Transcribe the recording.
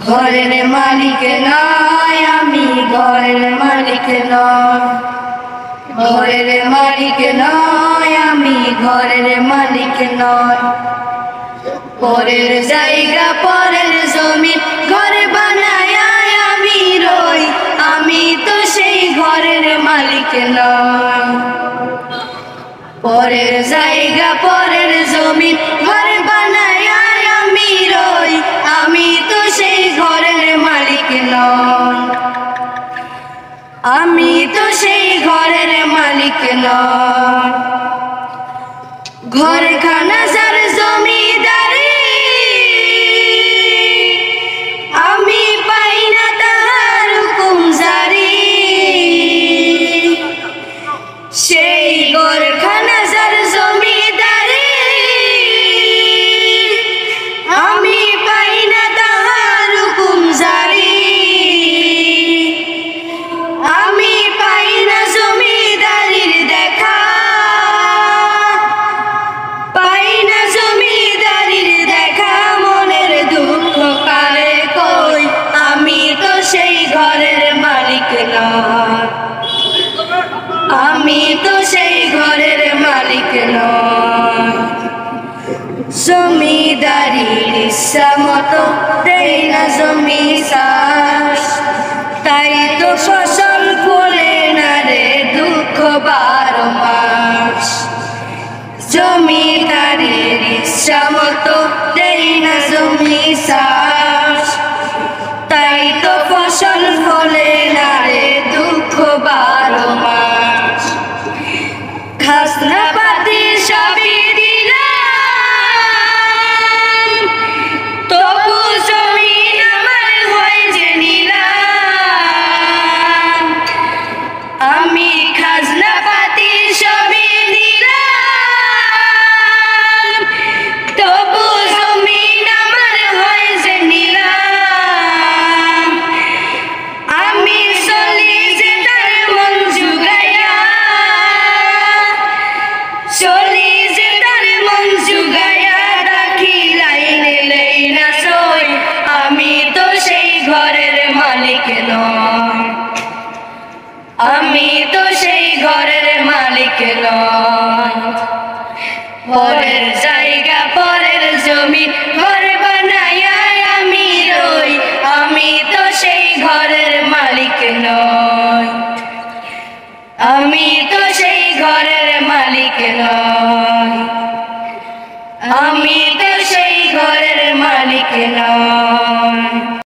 ঘরের মালিক নয় আমি, ঘরের মালিক নয়, ঘরের মালিক নয় আমি, ঘরের মালিক নয়। পরের জায়গা পরের জমি ঘর বানায় আমি রই, আমি তো সেই ঘরের মালিক নয়। পরের জায়গা পরের জমি ঘর বানায় আমি রই, আমি তো সেই ঘরের মালিক নয়। আমি তো সেই ঘরের মালিক নয়। ঘরখানা যার জমিদারি, আমি পাই না তাহার হুকুম জারি। সেই ঘরখানা যার জমিদারি, আমি পাই না তাহার হুকুম জারি। আমি পাই না জমিদারির দেখা, পাই না জমিদারির দেখা। মনের দুঃখ কারে কই, আমি তো সেই ঘরের মালিক নয়। আমি তো সেই ঘরের মালিক নয়। জমিদারির ইচ্ছা মতো দেই না জমি চাষ, তাই তো ফসল ফলে না রে দুঃখ 12 মাস। জমিদারির ইচ্ছা মতো দেই না জমি চাষ, তাই তো ফসল ফলে না রে দুঃখ 12 মাস। খাজনা পাতি সবই দিলাম, তবু জমিন আমার হয় যে নিলাম। আমি খাজনা পাতি সবই দিলাম, তবু জমিন আমার হয় যে নিলাম। আমি চলি যে তার মন জুগাইয়া, চলি যে তার মন জুগাইয়া, রাখি লাইনে লই না সই, আমি তো সেই ঘরের মালিক নয়। আমি তো সেই ঘরের মালিক নয়। পরের জায়গা পরের জমি ঘর বানায় আমি রই, আমি তো সেই ঘরের মালিক নয়। আমি তো সেই ঘরের মালিক নয়। আমি তো সেই ঘরের মালিক নয়।